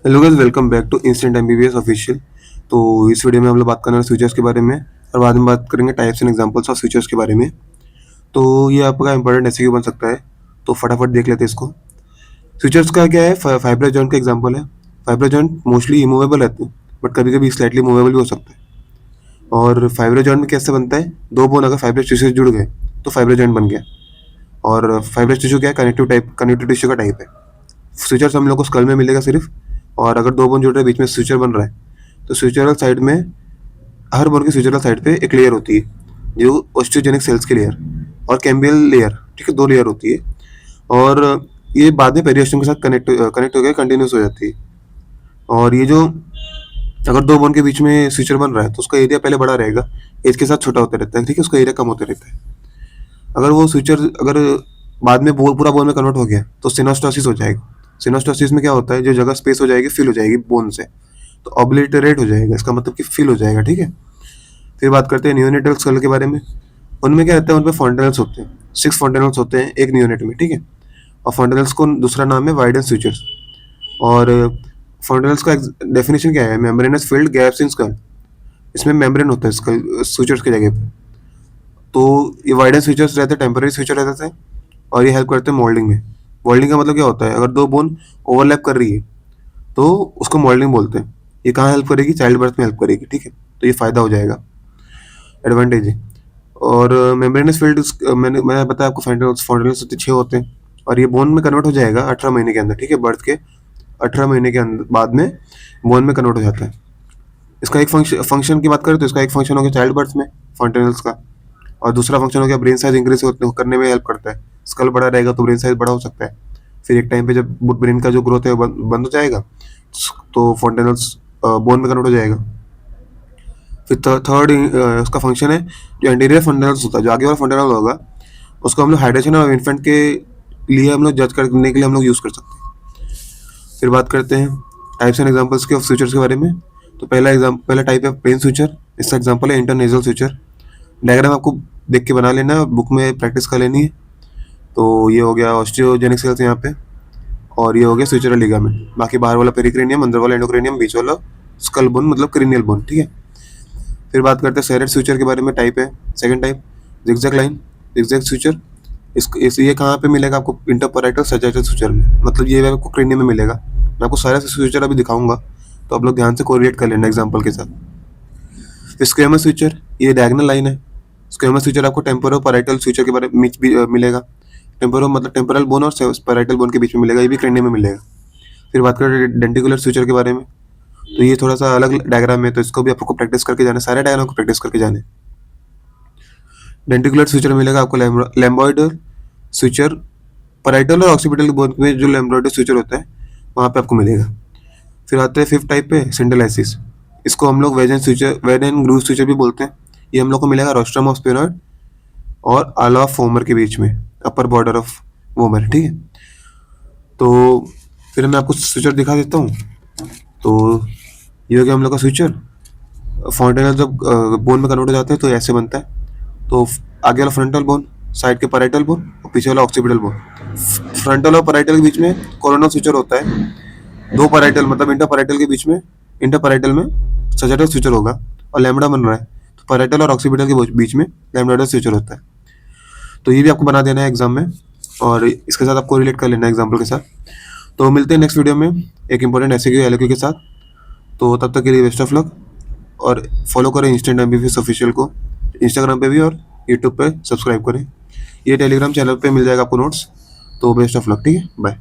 Hello guys, welcome back to instant MBBS official. तो इस video में हम लोग बात करने वाले स्विचर्स के बारे में और बाद में बात करेंगे types and examples of switchers के बारे में। तो ये आपका इंपॉर्टेंट एसईक्यू बन सकता है, तो फटाफट देख लेते हैं इसको। स्विचर्स का क्या है, फाइब्रो जॉइंट का एग्जांपल है। फाइब्रो जॉइंट मोस्टली इमूवेबल रहते हैं, बट कभी कभी स्लाइटली मूवेबल भी हो सकता है। और फाइब्रो जॉइंट में कैसे बनता है, दो बोन अगर फाइब्रो टिश्यू से जुड़ गए तो फाइब्रो जॉइंट बन गया। और फाइब्रो टिश्यू क्या है, कनेक्टिव टिश्यू का टाइप है। स्विचर्स हम लोग को स्कल में मिलेगा सिर्फ। और अगर दो बोन जुड़ रहे हैं, बीच में स्विचर बन रहा है, तो स्विचरल साइड में, हर बोन की स्विचरल साइड पे एक लेयर होती है जो ओस्टियोजेनिक सेल्स की लेयर और कैम्बियल लेयर, ठीक है, दो लेयर होती है। और ये बाद में पेरियोस्टम के साथ कनेक्ट होकर कंटिन्यूस हो जाती है। और ये जो, अगर दो बोन के बीच में स्विचर बन रहा है तो उसका एरिया पहले बड़ा रहेगा, एज के साथ छोटा होता रहता है, ठीक है, उसका एरिया कम होता रहता है। अगर वो स्विचर अगर बाद में पूरा बोन में कन्वर्ट हो गया तो सिनोस्टोसिस हो जाएगा। सिनोस्टोसिस में क्या होता है, जो जगह स्पेस हो जाएगी फिल हो जाएगी बोन से, तो ऑब्लिटरेट हो जाएगा, इसका मतलब कि फिल हो जाएगा, ठीक है। फिर बात करते हैं नियोनेटल स्कल के बारे में। उनमें क्या रहता है, उनमें फॉन्टेनल्स होते हैं, 6 फॉन्टेनल्स होते हैं एक नियोनेट में, ठीक है। और फॉन्टेनल्स को दूसरा नाम है वाइडेंस स्विचर्स। और फॉन्टेनल्स का डेफिनेशन क्या है, membranes field gaps in school. इसमें मेम्ब्रेन होता है स्कल स्विचर्स की जगह पे। तो ये वाइडेंस स्विचर्स रहते हैं, टेम्पररी स्विचर रहते हैं, और ये हेल्प करते हैं मोल्डिंग में। मोल्डिंग का मतलब क्या होता है, अगर दो बोन ओवरलैप कर रही है तो उसको मोल्डिंग बोलते हैं। ये कहाँ हेल्प करेगी, चाइल्ड बर्थ में हेल्प करेगी, ठीक है। तो ये फायदा हो जाएगा, एडवांटेज है। और मेम्ब्रेनस फील्ड, मैंने बताया आपको, फॉन्टेनल्स 6 होते हैं। और ये बोन में कन्वर्ट हो जाएगा 18 महीने के अंदर, ठीक है, बर्थ के 18 महीने के अंदर बाद में बोन में कन्वर्ट हो जाता है। इसका एक फंक्शन की बात करें तो इसका एक फंक्शन हो गया चाइल्ड बर्थ में फॉन्टेनल्स का, और दूसरा फंक्शन हो गया ब्रेन साइज इंक्रीज करने में हेल्प करता है। स्कल बड़ा रहेगा तो ब्रेन साइज बड़ा हो सकता है। फिर एक टाइम पे जब ब्रेन का जो ग्रोथ है वो बंद हो जाएगा तो फॉन्टेनल्स बोन में कन्वर्ट हो जाएगा। फिर थर्ड उसका फंक्शन है, जो एंटीरियर फंडानल्स होता है, जो आगे वाला फंडानल होगा, उसको हम लोग हाइड्रेशन और इन्फेंट के लिए हम लोग जज करने के लिए हम लोग यूज़ कर सकते हैं। फिर बात करते हैं टाइप्स एंड एग्जांपल्स के ऑफ स्विचर्स के बारे में। तो पहला टाइप है प्लेन स्विचर। इसका एग्जांपल है इंटरनेजल स्विचर। डायग्राम आपको देख के बना लेना है, बुक में प्रैक्टिस कर लेनी है। तो ये हो गया ऑस्टियोजेनिक सेल्स यहाँ पे, और ये हो गया स्विचरल लिगामेंट। बाकी बाहर वाला पेरिक्रेनियम, अंदर वाला एंडोक्रेनियम, बीच वाला स्कल बोन मतलब क्रेनियल बोन, ठीक है। फिर बात करते हैं सेरेट स्विचर के बारे में। टाइप है second type zigzag line, zigzag switcher. ये कहाँ पे मिलेगा आपको, इंटरपैराइटल सैजिटल स्विचर में, मतलब ये आपको क्रेनियम में मिलेगा। मैं आपको सारे स्विचर अभी दिखाऊंगा, तो आप लोग ध्यान से कोरिलेट कर लेना एग्जांपल के साथ। फिर स्क्वेमस स्विचर, ये डायगोनल लाइन है। स्क्वेमस स्विचर आपको टेम्पोरो पैराइटल स्विचर के बारे में भी मिलेगा। टेम्पोरो मतलब टेम्पोरल बोन और पैराइटल बोन के बीच में मिलेगा, ये भी क्रेनियम में मिलेगा। फिर बात करें डेंटिकुलर स्विचर के बारे में, तो ये थोड़ा सा अलग डायग्राम है, तो इसको भी आपको प्रैक्टिस करके जाना है, सारे डायग्राम को प्रैक्टिस करके जाने। डेंटिकुलर स्विचर मिलेगा आपको लैम्बॉइडल स्विचर, पैराइटल और ऑक्सीपिटल बोन में जो लैम्बॉइडल स्विचर होता है वहाँ पे आपको मिलेगा। फिर आते हैं फिफ्थ टाइप पे सिंडलाइसिस। इसको हम लोग वेज एंड ग्रूव स्विचर भी बोलते हैं। ये हम लोग को मिलेगा रोस्ट्रम ऑफ स्पेनॉइड और आला ऑफ वोमर के बीच में, अपर बॉर्डर ऑफ वोमर, ठीक है। तो फिर मैं आपको स्विचर दिखा देता हूँ। तो ये हो गया हम लोग का स्विचर। फॉन्टेनल जब बोन में कन्वर्ट हो जाते हैं तो ऐसे बनता है। तो आगे वाला फ्रंटल बोन, साइड के पैराइटल बोन और पीछे वाला ऑक्सीपिटल बोन। फ्रंटल और पैराइटल के बीच में कोरोनल स्विचर होता है। दो पैराइटल मतलब इंटरपैराइटल के बीच में, इंटरपैराइटल में सैजिटल स्विचर होगा और लैम्बडा बन रहा है, तो पैराइटल और ऑक्सीपिटल के बीच में लैम्बडाइडल स्विचर होता है। तो ये भी आपको बना देना है एग्जाम में, और इसके साथ आपको रिलेट कर लेना है एग्जाम्पल के साथ। तो मिलते हैं नेक्स्ट वीडियो में एक इंपॉर्टेंट एसईक्यू एलओक्यू के साथ। तो तब तक के लिए बेस्ट ऑफ लक, और फॉलो करें इंस्टेंट एमबीबीएस ऑफिशियल को इंस्टाग्राम पे भी और यूट्यूब पे सब्सक्राइब करें। ये टेलीग्राम चैनल पे मिल जाएगा आपको नोट्स। तो बेस्ट ऑफ लक, ठीक है, बाय।